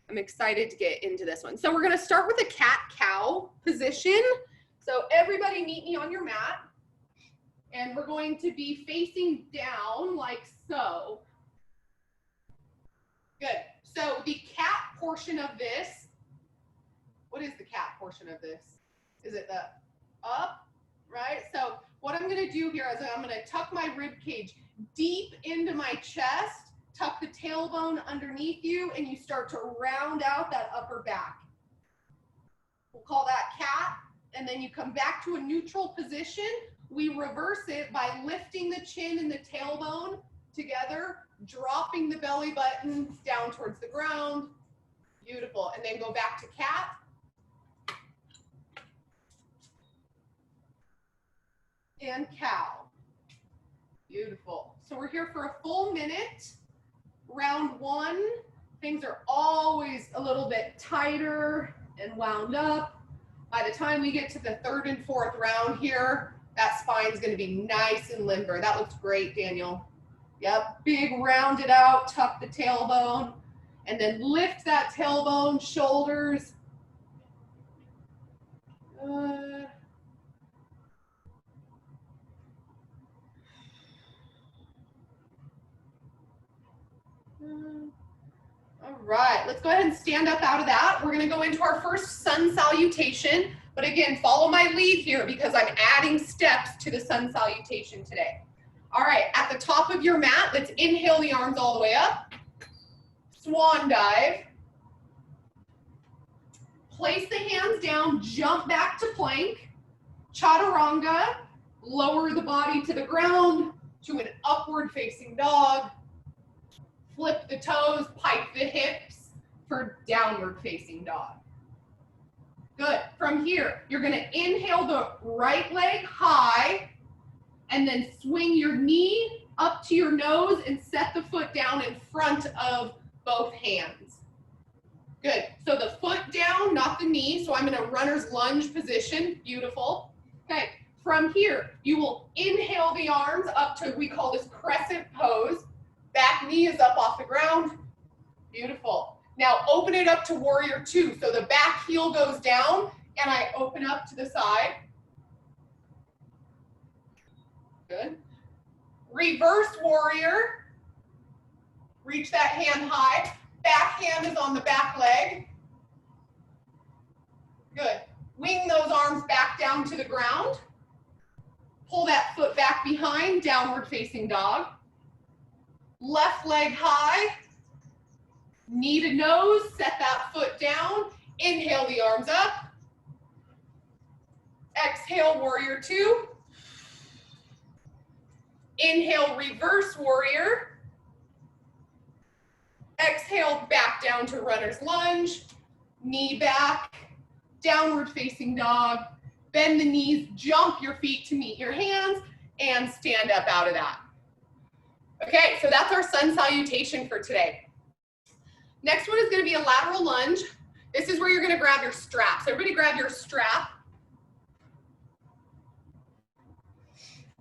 I'm excited to get into this one. So we're gonna start with a cat-cow position. So everybody meet me on your mat. And we're going to be facing down like so. Good. So the cat portion of this, what is the cat portion of this? Is it the up, right? So what I'm going to do here is I'm going to tuck my rib cage deep into my chest, tuck the tailbone underneath you, and you start to round out that upper back. We'll call that cat, and then you come back to a neutral position. We reverse it by lifting the chin and the tailbone together, dropping the belly button down towards the ground. Beautiful. And then go back to cat. And cow. Beautiful. So we're here for a full minute. Round one. Things are always a little bit tighter and wound up. By the time we get to the third and fourth round here, that spine's going to be nice and limber. That looks great, Daniel. Yep, big round it out, tuck the tailbone, and then lift that tailbone, shoulders. All right, let's go ahead and stand up out of that. We're going to go into our first sun salutation. But again, follow my lead here because I'm adding steps to the sun salutation today. All right, at the top of your mat, let's inhale the arms all the way up. Swan dive. Place the hands down, jump back to plank. Chaturanga, lower the body to the ground to an upward facing dog. Flip the toes, pike the hips for downward facing dog. Good. From here, you're going to inhale the right leg high and then swing your knee up to your nose and set the foot down in front of both hands. Good. So the foot down, not the knee. So I'm in a runner's lunge position. Beautiful. Okay. From here, you will inhale the arms up to, we call this crescent pose. Back knee is up off the ground. Beautiful. Now open it up to warrior two. So the back heel goes down and I open up to the side. Good. Reverse warrior. Reach that hand high. Back hand is on the back leg. Good. Wing those arms back down to the ground. Pull that foot back behind, downward facing dog. Left leg high. Knee to nose, set that foot down. Inhale the arms up. Exhale, warrior two. Inhale, reverse warrior. Exhale, back down to runner's lunge. Knee back, downward facing dog. Bend the knees, jump your feet to meet your hands, and stand up out of that. Okay, so that's our sun salutation for today. Next one is going to be a lateral lunge. This is where you're going to grab your strap. So everybody grab your strap.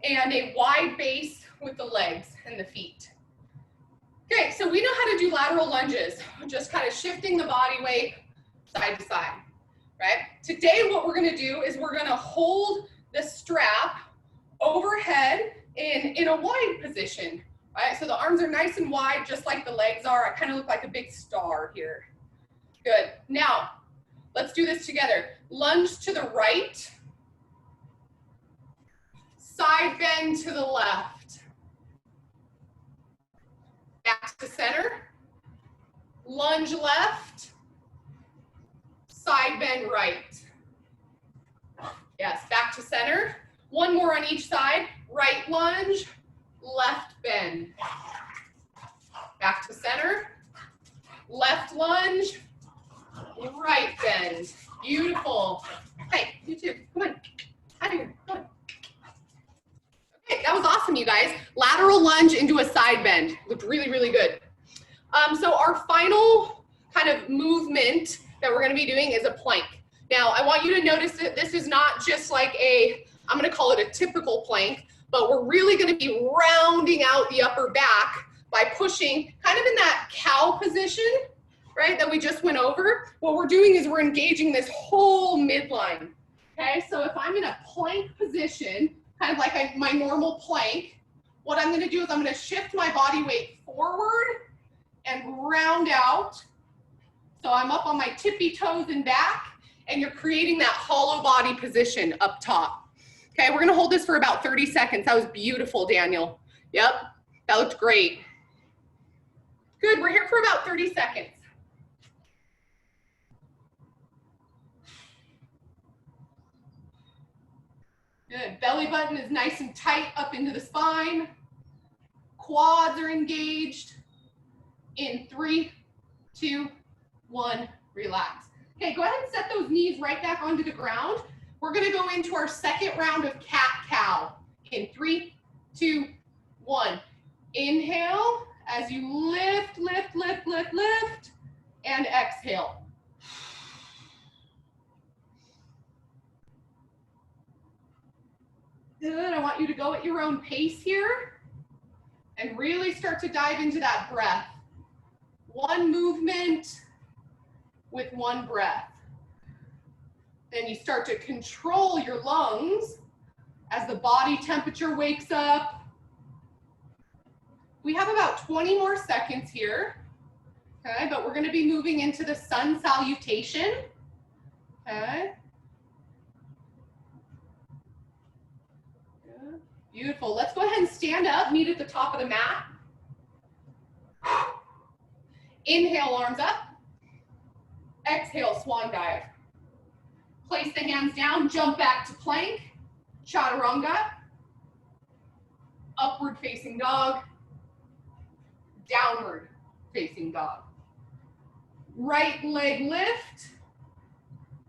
And a wide base with the legs and the feet. Okay, so we know how to do lateral lunges. Just kind of shifting the body weight side to side, right? Today what we're going to do is we're going to hold the strap overhead in a wide position. Right, so the arms are nice and wide, just like the legs are. I kind of look like a big star here. Good. Now, let's do this together. Lunge to the right. Side bend to the left. Back to center. Lunge left. Side bend right. Yes, back to center. One more on each side. Right lunge. Left bend. Back to center. Left lunge. Right bend. Beautiful. Hey, you too. Come on. Out of here. Come on. Okay, that was awesome, you guys. Lateral lunge into a side bend. Looked really, really good. So our final kind of movement that we're going to be doing is a plank. Now, I want you to notice that this is not just like I'm going to call it a typical plank, but we're really going to be rounding out the upper back by pushing kind of in that cow position, right, that we just went over, what we're doing is we're engaging this whole midline. Okay, so if I'm in a plank position, kind of like my normal plank, what I'm gonna do is I'm gonna shift my body weight forward and round out. So I'm up on my tippy toes and back, and you're creating that hollow body position up top. Okay, we're gonna hold this for about 30 seconds. That was beautiful, Daniel. Yep, that looked great. Good, we're here for about 30 seconds. Good, belly button is nice and tight up into the spine. Quads are engaged. In 3, 2, 1, relax. Okay, go ahead and set those knees right back onto the ground. We're gonna go into our second round of cat-cow. In 3, 2, 1. Inhale as you lift, lift, lift, lift, lift, and exhale. Good, I want you to go at your own pace here and really start to dive into that breath. One movement with one breath. Then you start to control your lungs as the body temperature wakes up. We have about 20 more seconds here, okay, but we're gonna be moving into the sun salutation, okay. Good. Beautiful, let's go ahead and stand up, meet at the top of the mat. Inhale, arms up. Exhale, swan dive. Place the hands down, jump back to plank, chaturanga, upward facing dog, downward facing dog. Right leg lift,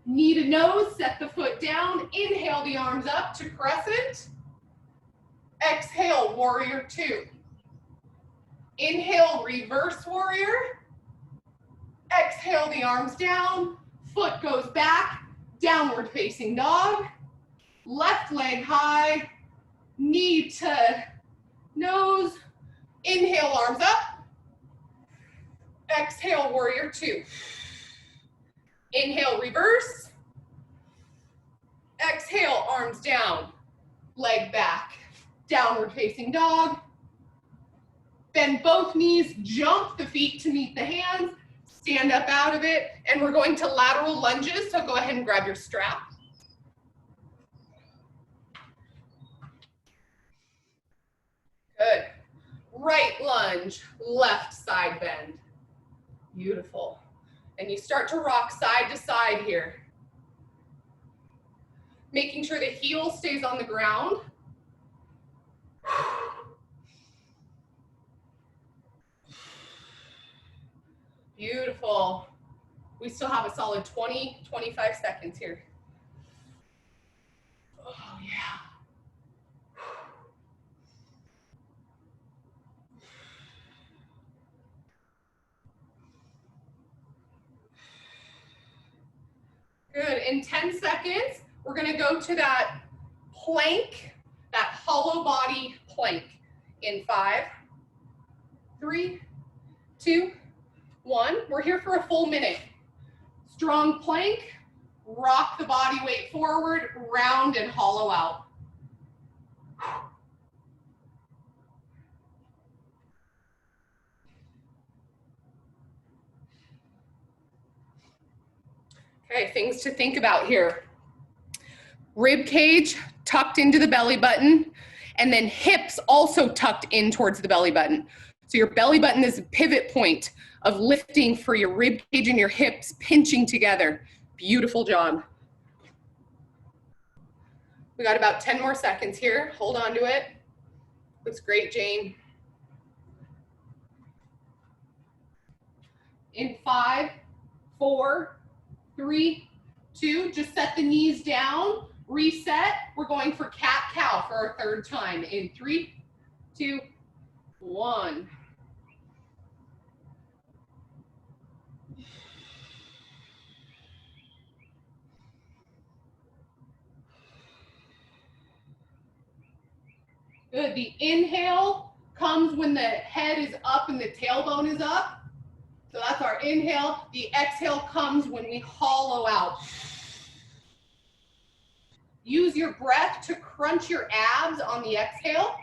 knee to nose, set the foot down, inhale the arms up to crescent, exhale, warrior 2. Inhale, reverse warrior, exhale the arms down, foot goes back, downward facing dog, left leg high, knee to nose, inhale arms up, exhale warrior 2. Inhale reverse, exhale arms down, leg back, downward facing dog, bend both knees, jump the feet to meet the hands, stand up out of it, and we're going to lateral lunges, so go ahead and grab your strap. Good. Right lunge, left side bend. Beautiful. And you start to rock side to side here. Making sure the heel stays on the ground. Beautiful. We still have a solid 20, 25 seconds here. Oh, yeah. Good, in 10 seconds, we're gonna go to that plank, that hollow body plank. In 5, 3, 2, 1. We're here for a full minute. Strong plank, rock the body weight forward, round and hollow out. Okay, things to think about here. Rib cage tucked into the belly button, and then hips also tucked in towards the belly button. So your belly button is a pivot point of lifting for your rib cage and your hips pinching together. Beautiful job. We got about 10 more seconds here. Hold on to it. Looks great, Jane. In 5, 4, 3, 2, just set the knees down, reset. We're going for cat-cow for our third time. In 3, 2, 1. Good, the inhale comes when the head is up and the tailbone is up. So that's our inhale. The exhale comes when we hollow out. Use your breath to crunch your abs on the exhale.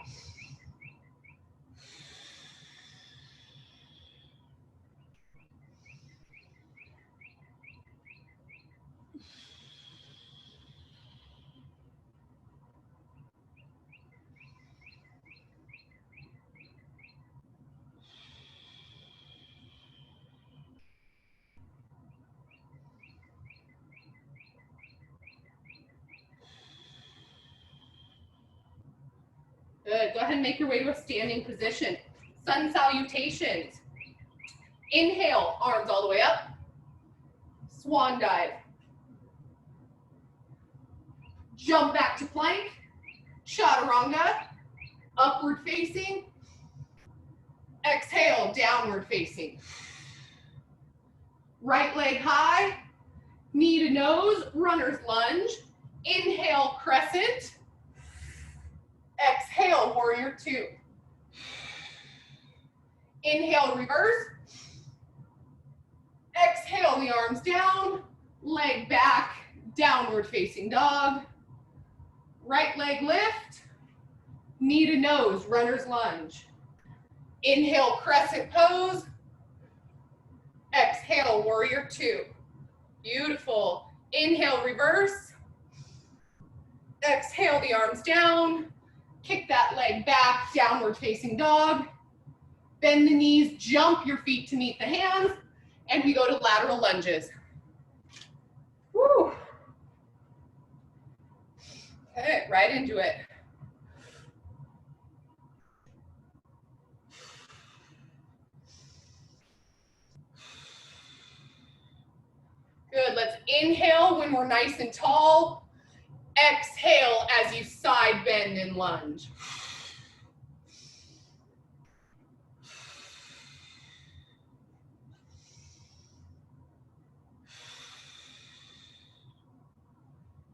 Good. Go ahead and make your way to a standing position. Sun salutations. Inhale, arms all the way up. Swan dive. Jump back to plank. Chaturanga. Upward facing. Exhale, downward facing. Right leg high. Knee to nose, runner's lunge. Inhale, crescent. Exhale, warrior two. Inhale, reverse. Exhale, the arms down. Leg back, downward facing dog. Right leg lift. Knee to nose, runner's lunge. Inhale, crescent pose. Exhale, warrior two. Beautiful. Inhale, reverse. Exhale, the arms down. Kick that leg back, downward facing dog. Bend the knees, jump your feet to meet the hands, and we go to lateral lunges. Woo. Okay, right into it. Good, let's inhale when we're nice and tall. Exhale as you side bend and lunge.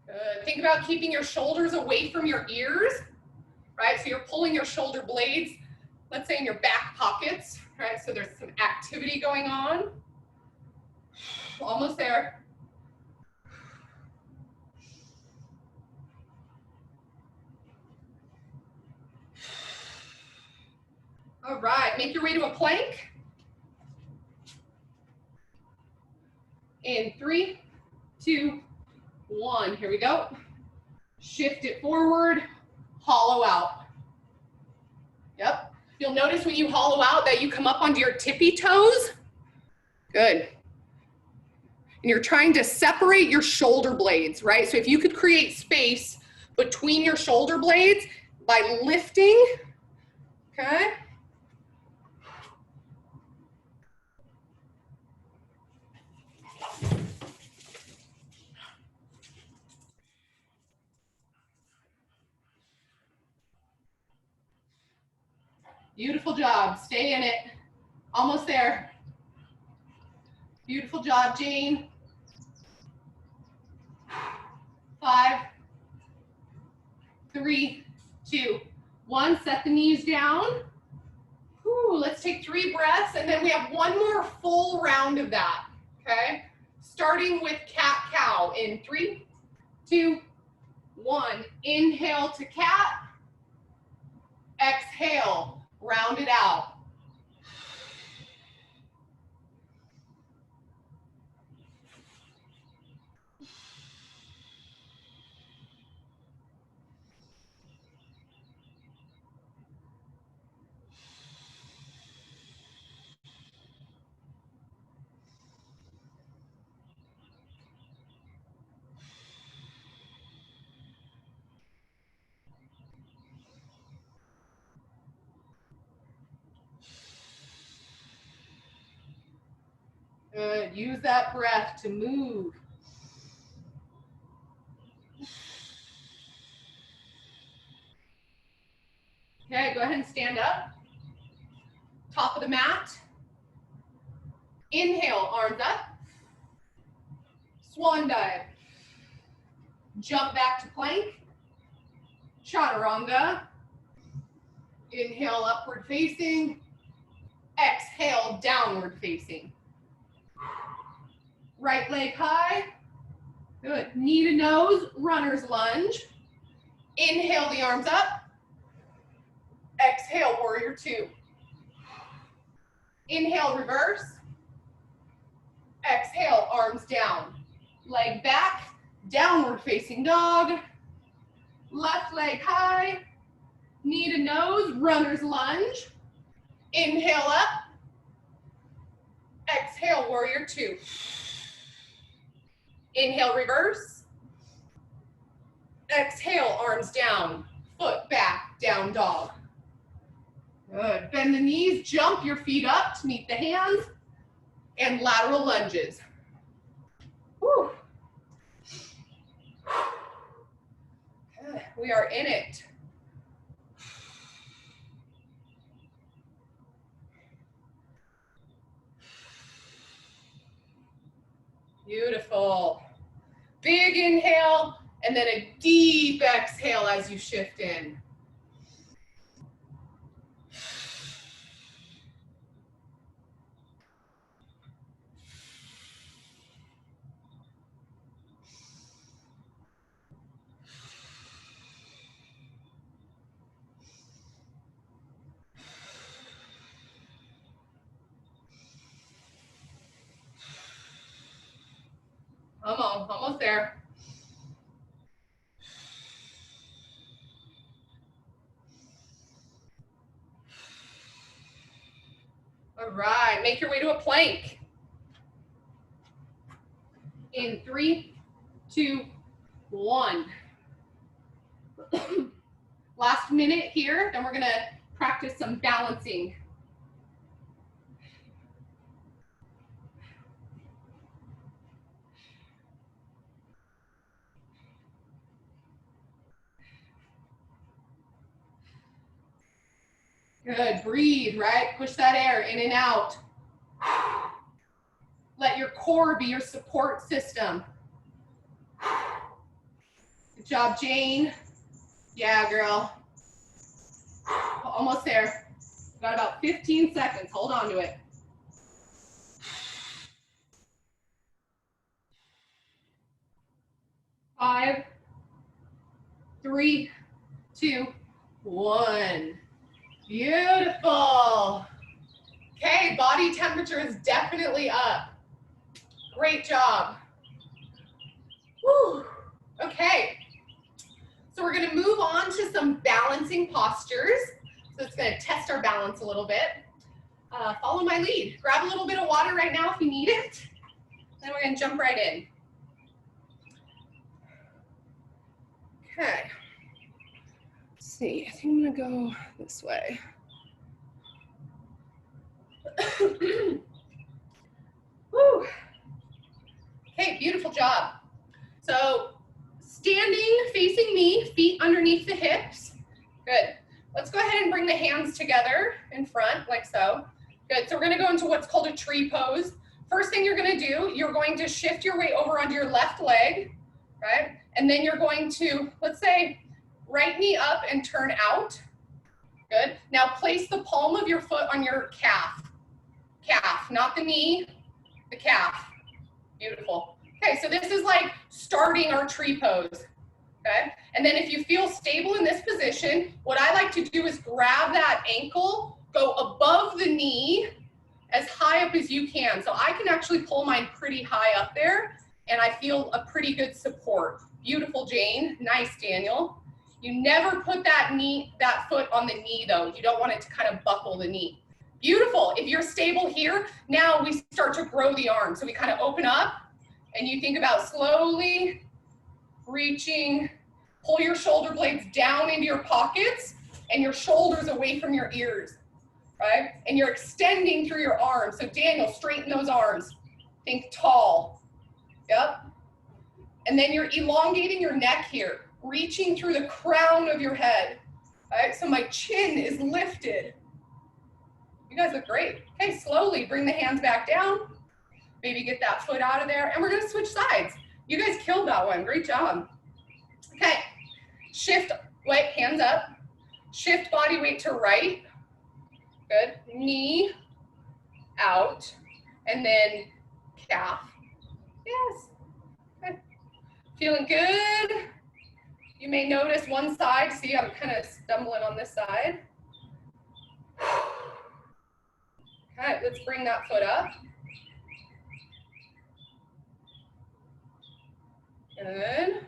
Good. Think about keeping your shoulders away from your ears, right? So you're pulling your shoulder blades, let's say in your back pockets, right? So there's some activity going on. Almost there. All right, make your way to a plank. In 3, 2, 1, here we go. Shift it forward, hollow out. Yep, you'll notice when you hollow out that you come up onto your tippy toes. Good. And you're trying to separate your shoulder blades, right? So if you could create space between your shoulder blades by lifting, okay? Beautiful job, stay in it. Almost there. Beautiful job, Jane. 5, 3, 2, 1. Set the knees down. Whew, let's take 3 breaths, and then we have one more full round of that, okay? Starting with cat-cow in 3, 2, 1. Inhale to cat. Exhale, round it out. Good, use that breath to move. Okay, go ahead and stand up. Top of the mat. Inhale, arms up. Swan dive. Jump back to plank. Chaturanga. Inhale, upward facing. Exhale, downward facing. Right leg high. Good. Knee to nose, runner's lunge. Inhale the arms up. Exhale, warrior two. Inhale, reverse. Exhale, arms down. Leg back, downward facing dog. Left leg high. Knee to nose, runner's lunge. Inhale up. Exhale, warrior two. Inhale, reverse. Exhale, arms down. Foot back, down dog. Good. Bend the knees, jump your feet up to meet the hands, and lateral lunges. Whew. Good. We are in it. Beautiful. Big inhale, and then a deep exhale as you shift in. Come on, almost there. All right, make your way to a plank. In 3, 2, 1. Last minute here, then we're gonna practice some balancing. Good, breathe, right? Push that air in and out. Let your core be your support system. Good job, Jane. Yeah, girl. Almost there. Got about 15 seconds, hold on to it. 5, 3, 2, 1. Beautiful. Okay, body temperature is definitely up. Great job. Whew. Okay, so we're gonna move on to some balancing postures. So it's gonna test our balance a little bit. Follow my lead. Grab a little bit of water right now if you need it. Then we're gonna jump right in. Okay. Let's see, I think I'm gonna go this way. Woo. Okay, beautiful job. So standing, facing me, feet underneath the hips. Good. Let's go ahead and bring the hands together in front, like so. Good, so we're gonna go into what's called a tree pose. First thing you're gonna do, you're going to shift your weight over onto your left leg, right? And then you're going to, let's say, right knee up and turn out. Good. Now place the palm of your foot on your calf. Calf, not the knee, the calf. Beautiful. Okay, so this is like starting our tree pose. Okay, and then if you feel stable in this position, what I like to do is grab that ankle, go above the knee as high up as you can. So I can actually pull mine pretty high up there, and I feel a pretty good support. Beautiful, Jane. Nice, Daniel. You never put that foot on the knee though. You don't want it to kind of buckle the knee. Beautiful. If you're stable here, now we start to grow the arm. So we kind of open up and you think about slowly reaching, pull your shoulder blades down into your pockets and your shoulders away from your ears, right? And you're extending through your arms. So Daniel, straighten those arms. Think tall. Yep. And then you're elongating your neck here, reaching through the crown of your head. Right? So my chin is lifted. You guys look great. Okay, slowly bring the hands back down. Maybe get that foot out of there. And we're gonna switch sides. You guys killed that one, great job. Okay, shift, wait, hands up. Shift body weight to right. Good, knee out, and then calf. Yes. Good. Feeling good. You may notice one side. See, I'm kind of stumbling on this side. Okay, let's bring that foot up. Good.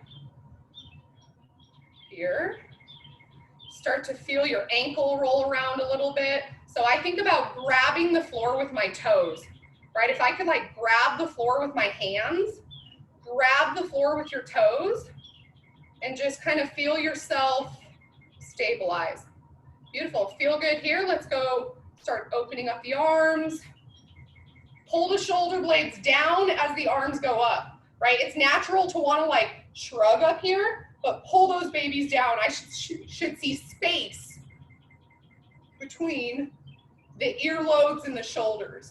Here. Start to feel your ankle roll around a little bit. So I think about grabbing the floor with my toes, right? If I could like grab the floor with my hands, grab the floor with your toes, and just kind of feel yourself stabilize. Beautiful, feel good here. Let's go start opening up the arms. Pull the shoulder blades down as the arms go up, right? It's natural to want to like shrug up here, but pull those babies down. I should see space between the earlobes and the shoulders.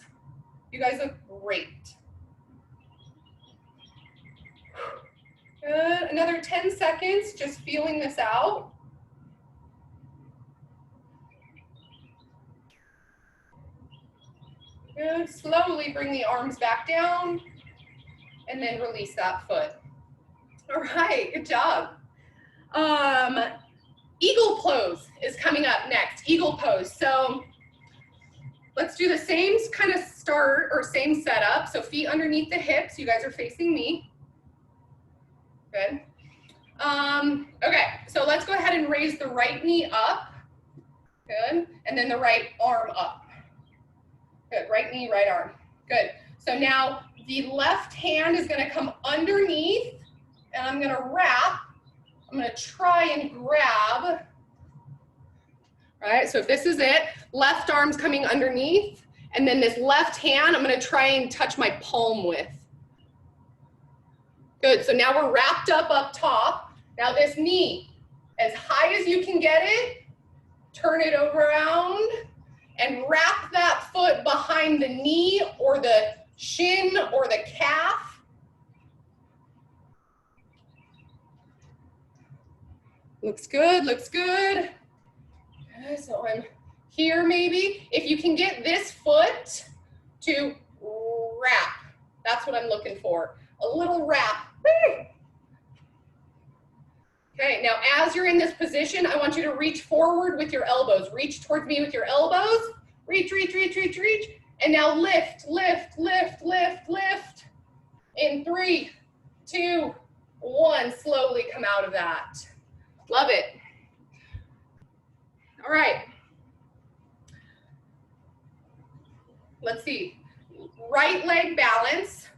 You guys look great. Good, another 10 seconds, just feeling this out. Good, slowly bring the arms back down and then release that foot. All right, good job. Eagle pose is coming up next, eagle pose. So let's do the same kind of start or same setup. So feet underneath the hips, you guys are facing me. Good. Okay, so let's go ahead and raise the right knee up. Good, and then the right arm up. Good, right knee, right arm. Good. So now the left hand is gonna come underneath and I'm gonna wrap. I'm gonna try and grab. All right, so if this is it, left arm's coming underneath and then this left hand, I'm gonna try and touch my palm with. Good, so now we're wrapped up top. Now this knee, as high as you can get it, turn it around and wrap that foot behind the knee or the shin or the calf. Looks good, looks good. Okay, so I'm here maybe. If you can get this foot to wrap, that's what I'm looking for. A little wrap. Okay, now as you're in this position, I want you to reach forward with your elbows. Reach towards me with your elbows. Reach, reach, reach, reach, reach. And now lift, lift, lift, lift, lift. In 3, 2, 1, slowly come out of that. Love it. All right. Let's see. Right leg balance.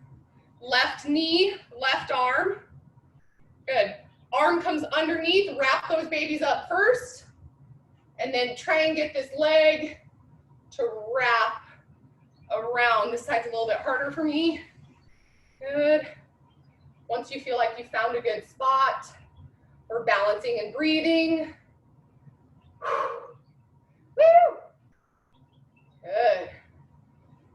Left knee, left arm. Good. Arm comes underneath, wrap those babies up first, and then try and get this leg to wrap around. This side's a little bit harder for me. Good. Once you feel like you found a good spot, we're balancing and breathing. Woo! Good.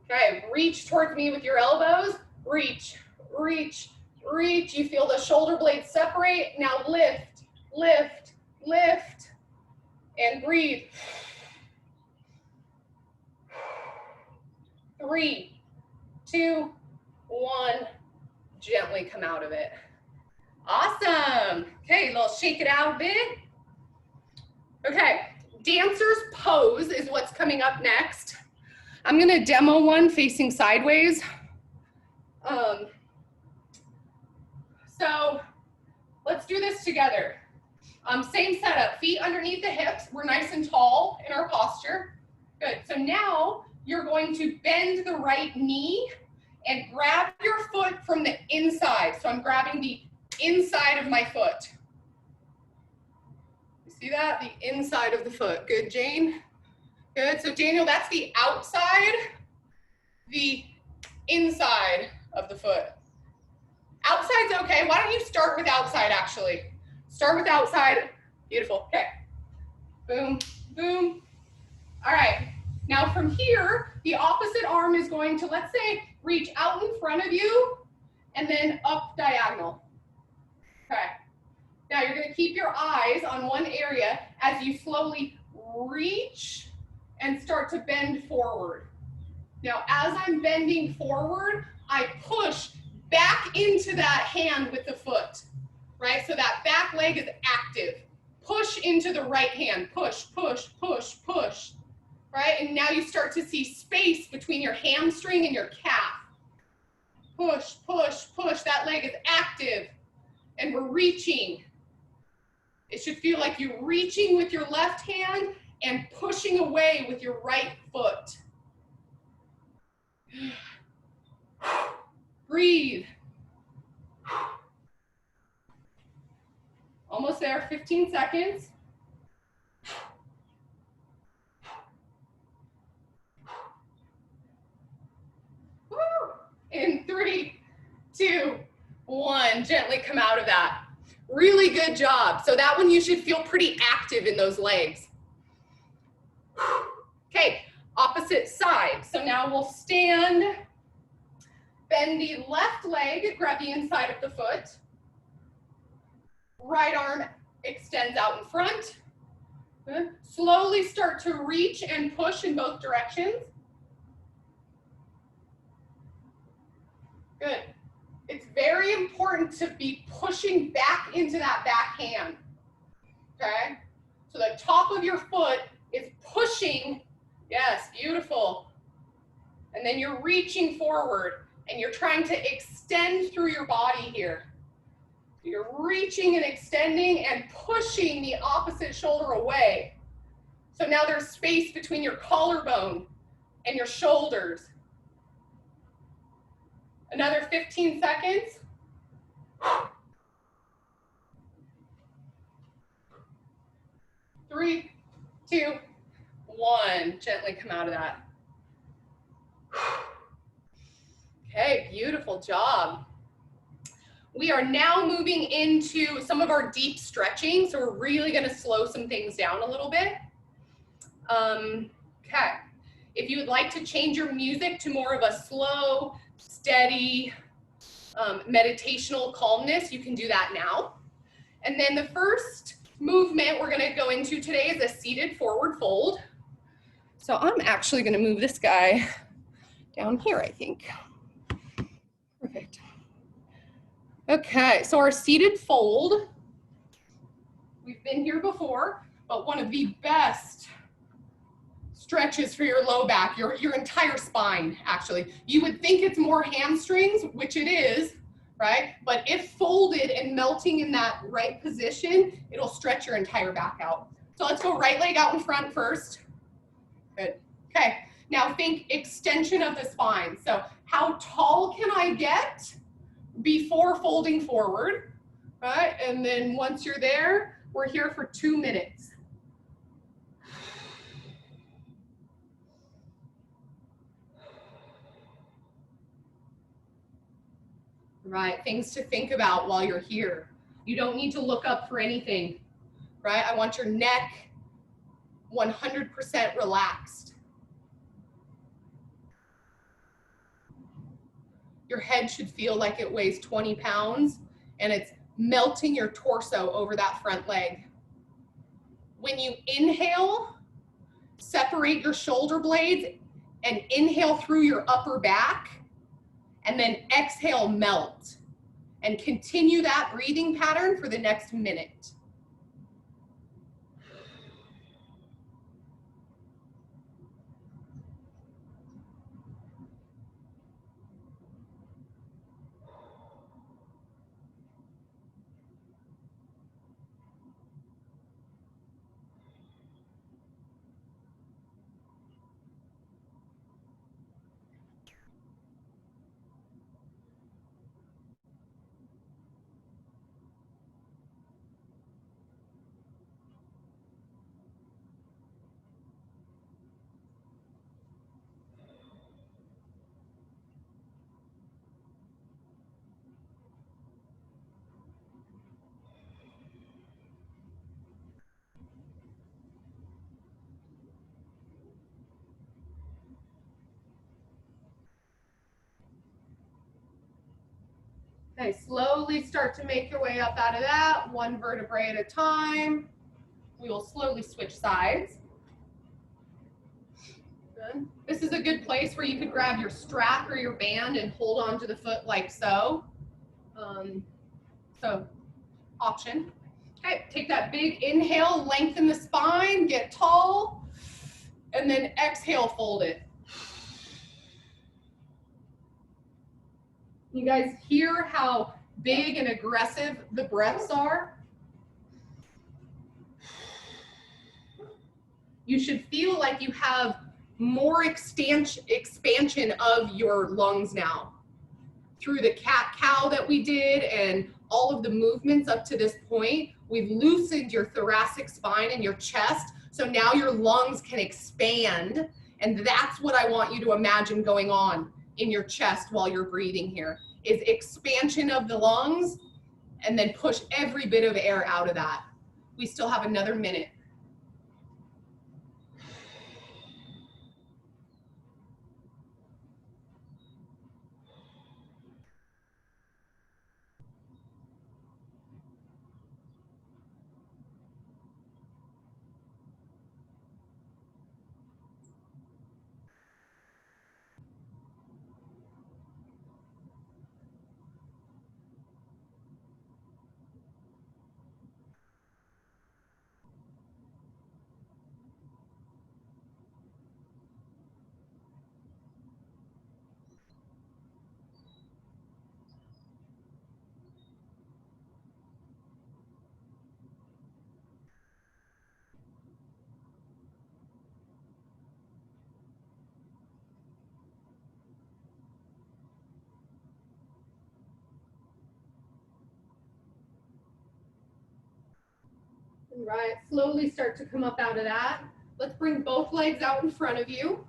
Okay, reach towards me with your elbows. Reach, reach, reach. You feel the shoulder blades separate. Now lift, lift, lift, and breathe. 3, 2, 1. Gently come out of it. Awesome. Okay, a little shake it out a bit. Okay, dancer's pose is what's coming up next. I'm gonna demo one facing sideways. So let's do this together. Same setup, feet underneath the hips. We're nice and tall in our posture. Good, so now you're going to bend the right knee and grab your foot from the inside. So I'm grabbing the inside of my foot. You see that? The inside of the foot. Good, Jane? Good, so Daniel, that's the outside, the inside of the foot. Outside's okay. Why don't you start with outside, actually? Start with outside. Beautiful. Okay. Boom, boom. All right. Now from here, the opposite arm is going to, let's say, reach out in front of you and then up diagonal. Okay. Now you're going to keep your eyes on one area as you slowly reach and start to bend forward. Now, as I'm bending forward, I push back back into that hand with the foot, right? So that back leg is active. Push into the right hand, push, push, push, push, right? And now you start to see space between your hamstring and your calf. Push, push, push, that leg is active. And we're reaching. It should feel like you're reaching with your left hand and pushing away with your right foot. Breathe. Almost there, 15 seconds. Woo! In 3, 2, 1, gently come out of that. Really good job. So that one you should feel pretty active in those legs. Okay, opposite side. So now we'll stand, bend the left leg, grab the inside of the foot. Right arm extends out in front. Good. Slowly start to reach and push in both directions. Good. It's very important to be pushing back into that back hand, okay? So the top of your foot is pushing, yes, beautiful. And then you're reaching forward and you're trying to extend through your body here. You're reaching and extending and pushing the opposite shoulder away. So now there's space between your collarbone and your shoulders. Another 15 seconds. 3, 2, 1. Gently come out of that. Okay, beautiful job. We are now moving into some of our deep stretching, so we're really going to slow some things down a little bit. Okay, if you would like to change your music to more of a slow, steady, meditational calmness, you can do that now. And then the first movement we're going to go into today is a seated forward fold. So I'm actually going to move this guy down here, I think. Perfect. Okay, so our seated fold, we've been here before, but one of the best stretches for your low back, your entire spine, actually. You would think it's more hamstrings, which it is, right? But if folded and melting in that right position, it'll stretch your entire back out. So let's go right leg out in front first. Good. Okay, now think extension of the spine. So how tall can I get before folding forward, right? And then once you're there, we're here for 2 minutes. Right, things to think about while you're here. You don't need to look up for anything, right? I want your neck 100% relaxed. Your head should feel like it weighs 20 pounds and it's melting your torso over that front leg. When you inhale, separate your shoulder blades and inhale through your upper back, and then exhale, melt. And continue that breathing pattern for the next minute. Okay, slowly start to make your way up out of that, one vertebrae at a time. We will slowly switch sides. Good. This is a good place where you could grab your strap or your band and hold onto the foot like so. So option. Okay, take that big inhale, lengthen the spine, get tall, and then exhale, fold it. You guys hear how big and aggressive the breaths are? You should feel like you have more expansion of your lungs now. Through the cat-cow that we did and all of the movements up to this point, we've loosened your thoracic spine and your chest, so now your lungs can expand, and that's what I want you to imagine going on in your chest while you're breathing here, is expansion of the lungs, and then push every bit of air out of that. We still have another minute. Right, slowly start to come up out of that. Let's bring both legs out in front of you.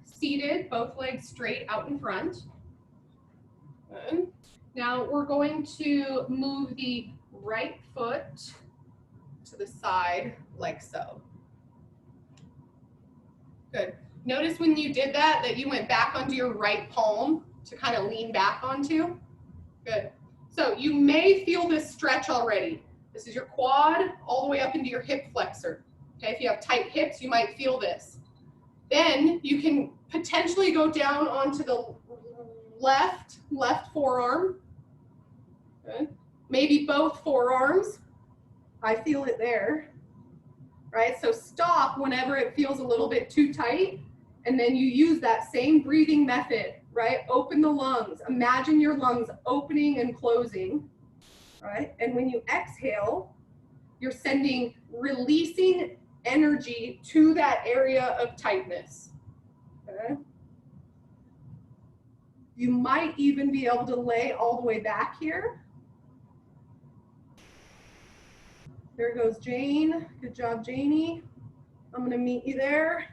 Seated, both legs straight out in front. Good. Now we're going to move the right foot to the side like so. Good. Notice when you did that, that you went back onto your right palm to kind of lean back onto. Good. So you may feel this stretch already. This is your quad all the way up into your hip flexor. Okay, if you have tight hips, you might feel this. Then you can potentially go down onto the left forearm. Good. Maybe both forearms. I feel it there. Right, so stop whenever it feels a little bit too tight, and then you use that same breathing method, right? Open the lungs. Imagine your lungs opening and closing, right? And when you exhale, you're sending releasing energy to that area of tightness. Okay? You might even be able to lay all the way back here. There goes Jane. Good job, Janie. I'm going to meet you there.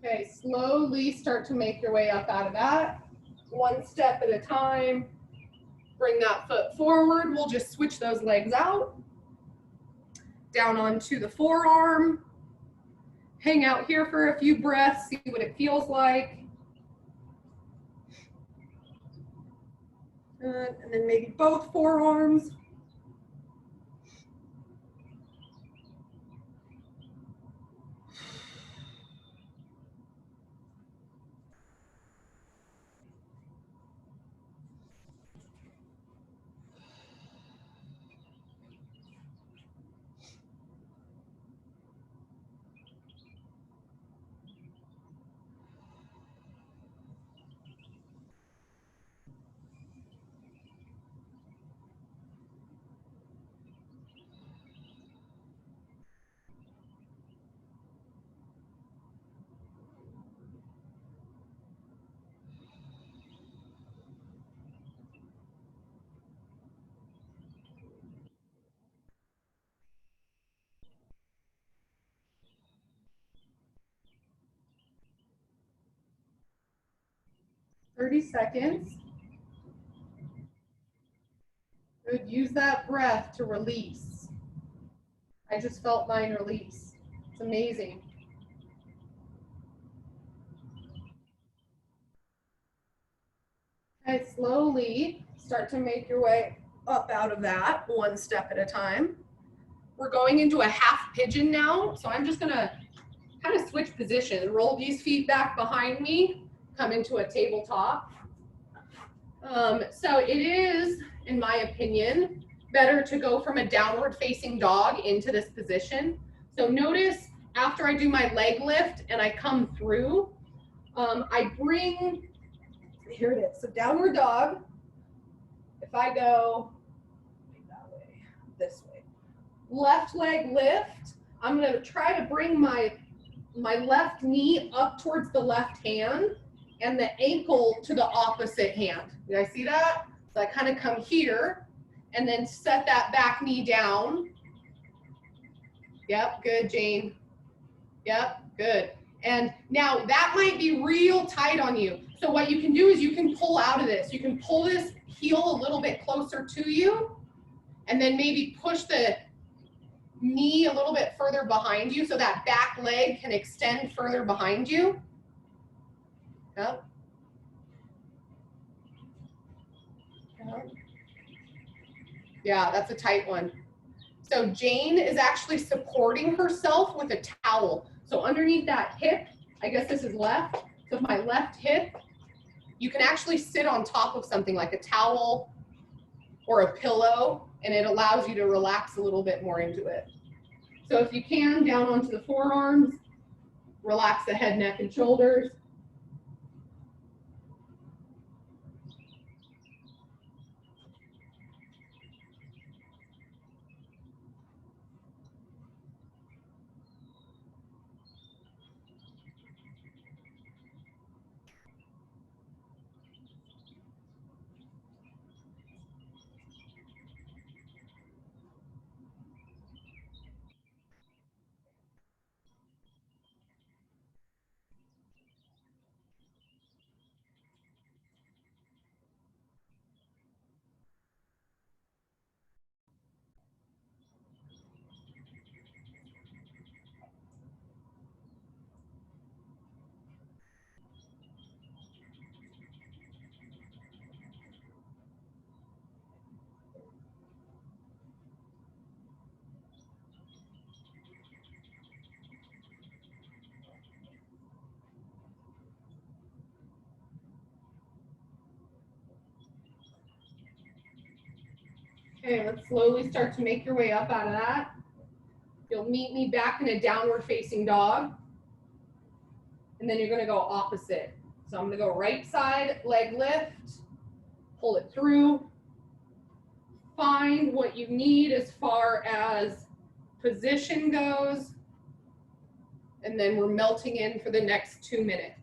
Okay, slowly start to make your way up out of that. One step at a time. Bring that foot forward. We'll just switch those legs out. Down onto the forearm. Hang out here for a few breaths, see what it feels like. Good. And then maybe both forearms. 30 seconds. Good. Use that breath to release. I just felt mine release. It's amazing. Okay, slowly start to make your way up out of that, one step at a time. We're going into a half pigeon now, so I'm just gonna kind of switch position, roll these feet back behind me, come into a tabletop. So it is, in my opinion, better to go from a downward facing dog into this position. So notice after I do my leg lift and I come through, I bring, here it is, so downward dog. If I go that way, this way, left leg lift, I'm gonna try to bring my left knee up towards the left hand and the ankle to the opposite hand. Did I see that? So I kind of come here and then set that back knee down. Yep, good, Jane. Yep, good. And now that might be real tight on you. So what you can do is you can pull out of this. You can pull this heel a little bit closer to you and then maybe push the knee a little bit further behind you so that back leg can extend further behind you. Yep. Yeah, that's a tight one. So Jane is actually supporting herself with a towel. So underneath that hip, I guess this is left. So my left hip, you can actually sit on top of something like a towel or a pillow, and it allows you to relax a little bit more into it. So if you can, down onto the forearms, relax the head, neck, and shoulders. Okay, let's slowly start to make your way up out of that. You'll meet me back in a downward facing dog. And then you're gonna go opposite. So I'm gonna go right side, leg lift, pull it through. Find what you need as far as position goes. And then we're melting in for the next 2 minutes.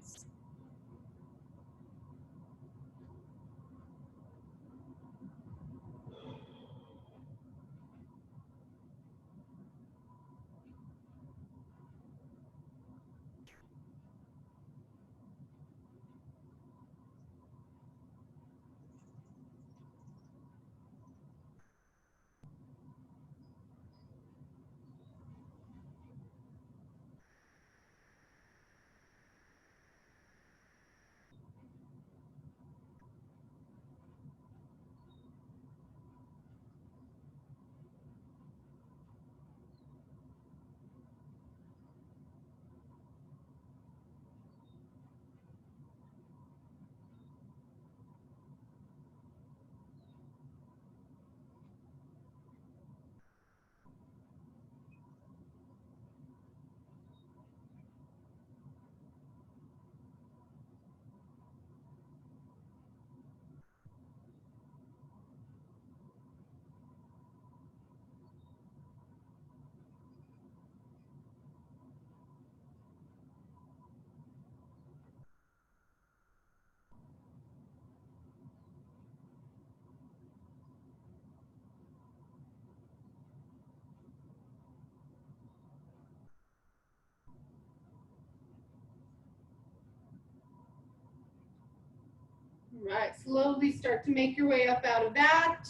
All right, slowly start to make your way up out of that.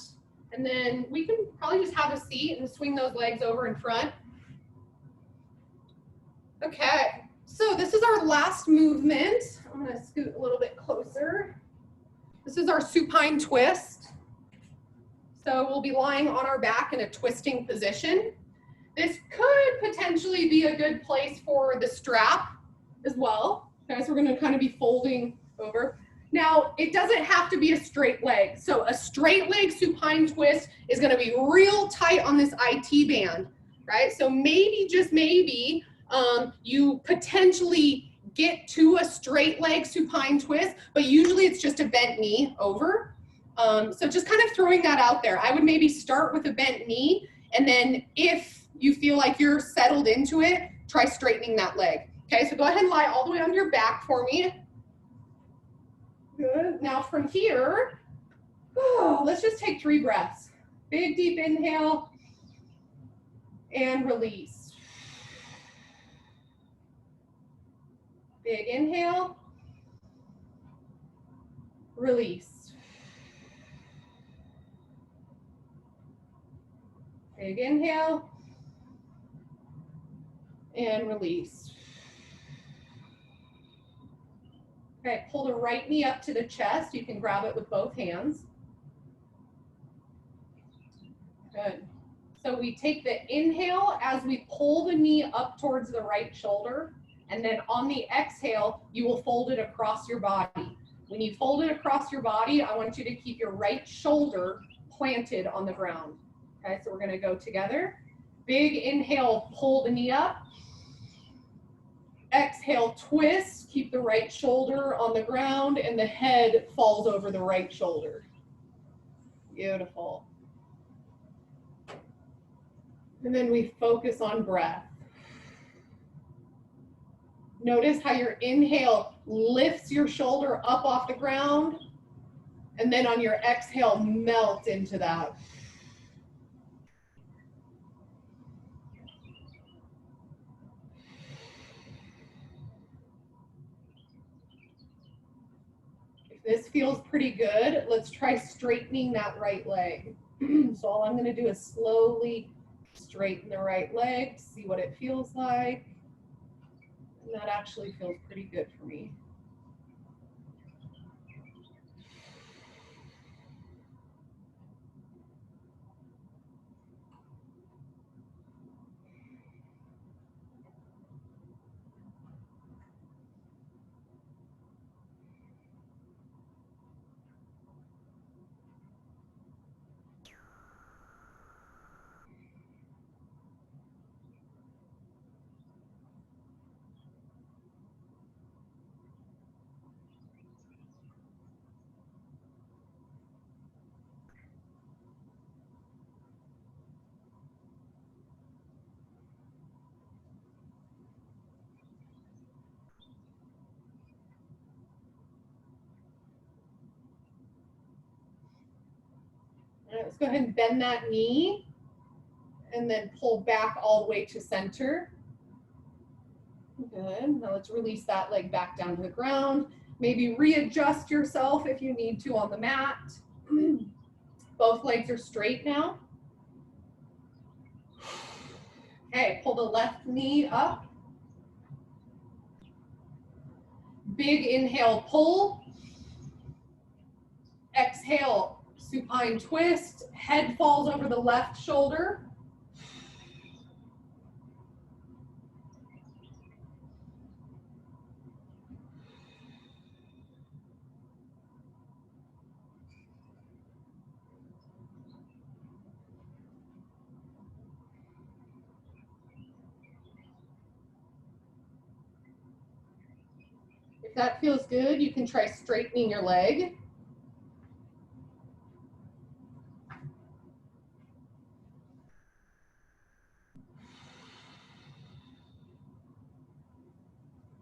And then we can probably just have a seat and swing those legs over in front. Okay, so this is our last movement. I'm gonna scoot a little bit closer. This is our supine twist. So we'll be lying on our back in a twisting position. This could potentially be a good place for the strap as well. Okay, so we're gonna kind of be folding over. Now, it doesn't have to be a straight leg. So a straight leg supine twist is gonna be real tight on this IT band, right? So maybe, just maybe, you potentially get to a straight leg supine twist, but usually it's just a bent knee over. So just kind of throwing that out there. I would maybe start with a bent knee, and then if you feel like you're settled into it, try straightening that leg. Okay, so go ahead and lie all the way on your back for me. Good. Now from here, let's just take 3 breaths. Big, deep inhale and release. Big inhale, release. Big inhale and release. Okay, pull the right knee up to the chest. You can grab it with both hands. Good. So we take the inhale as we pull the knee up towards the right shoulder, and then on the exhale, you will fold it across your body. When you fold it across your body, I want you to keep your right shoulder planted on the ground. Okay, so we're gonna go together. Big inhale, pull the knee up. Exhale, twist, keep the right shoulder on the ground and the head falls over the right shoulder. Beautiful. And then we focus on breath. Notice how your inhale lifts your shoulder up off the ground, and then on your exhale, melt into that. This feels pretty good. Let's try straightening that right leg. So all I'm going to do is slowly straighten the right leg, see what it feels like. And that actually feels pretty good for me. All right, let's go ahead and bend that knee and then pull back all the way to center. Good. Now let's release that leg back down to the ground. Maybe readjust yourself if you need to on the mat. Both legs are straight now. Okay, pull the left knee up. Big inhale, pull. Exhale, supine twist. Head falls over the left shoulder. If that feels good, you can try straightening your leg.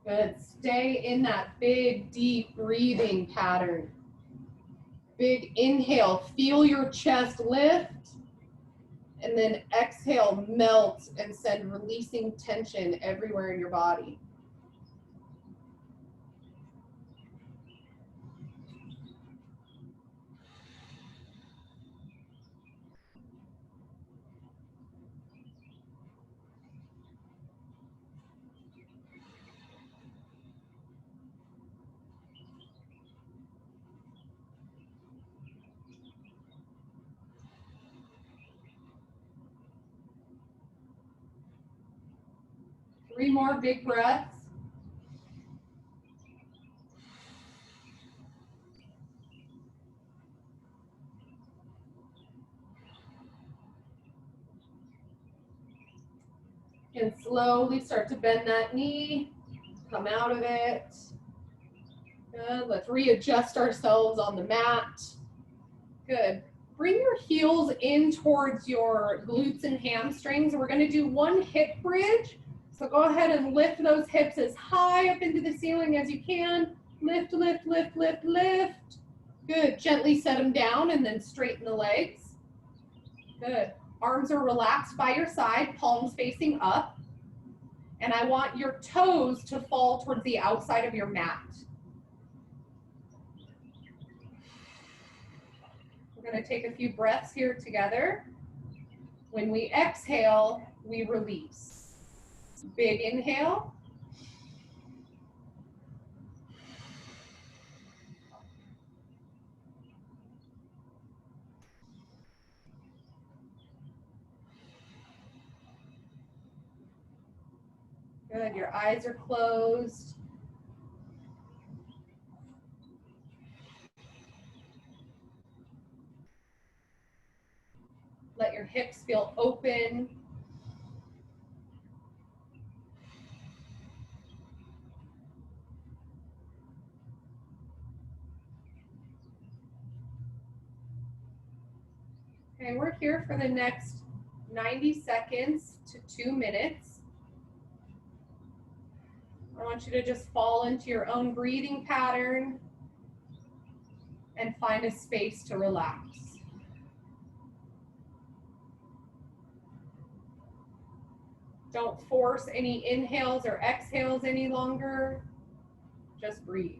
Good. Stay in that big, deep breathing pattern. Big inhale, feel your chest lift. And then exhale, melt and send releasing tension everywhere in your body. 3 more big breaths. And slowly start to bend that knee, come out of it. Good, let's readjust ourselves on the mat. Good. Bring your heels in towards your glutes and hamstrings. We're gonna do 1 hip bridge. So go ahead and lift those hips as high up into the ceiling as you can. Lift, lift, lift, lift, lift. Good, gently set them down and then straighten the legs. Good. Arms are relaxed by your side, palms facing up. And I want your toes to fall towards the outside of your mat. We're going to take a few breaths here together. When we exhale, we release. Big inhale. Good, your eyes are closed. Let your hips feel open. Okay, we're here for the next 90 seconds to 2 minutes. I want you to just fall into your own breathing pattern and find a space to relax. Don't force any inhales or exhales any longer. Just breathe.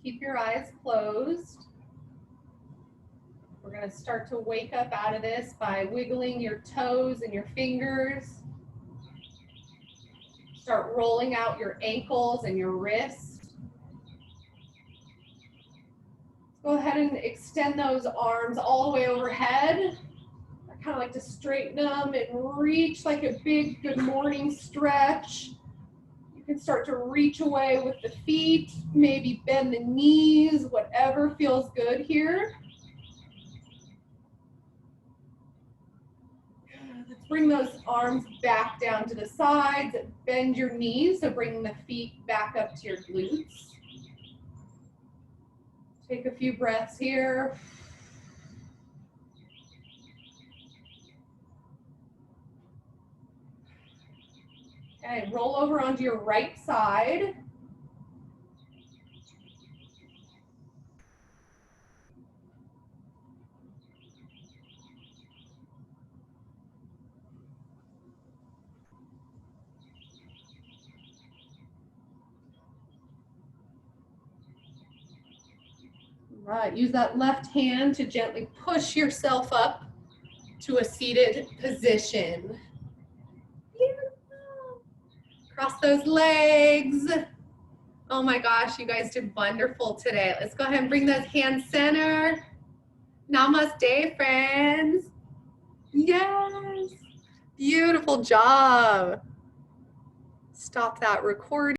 Keep your eyes closed. We're going to start to wake up out of this by wiggling your toes and your fingers. Start rolling out your ankles and your wrists. Go ahead and extend those arms all the way overhead. I kind of like to straighten them and reach like a big good morning stretch. You can start to reach away with the feet, maybe bend the knees, whatever feels good here. Let's bring those arms back down to the sides, bend your knees, so bring the feet back up to your glutes. Take a few breaths here. Okay, roll over onto your right side. All right, use that left hand to gently push yourself up to a seated position. Beautiful. Cross those legs. Oh my gosh, you guys did wonderful today. Let's go ahead and bring those hands center. Namaste, friends. Yes. Beautiful job. Stop that recording.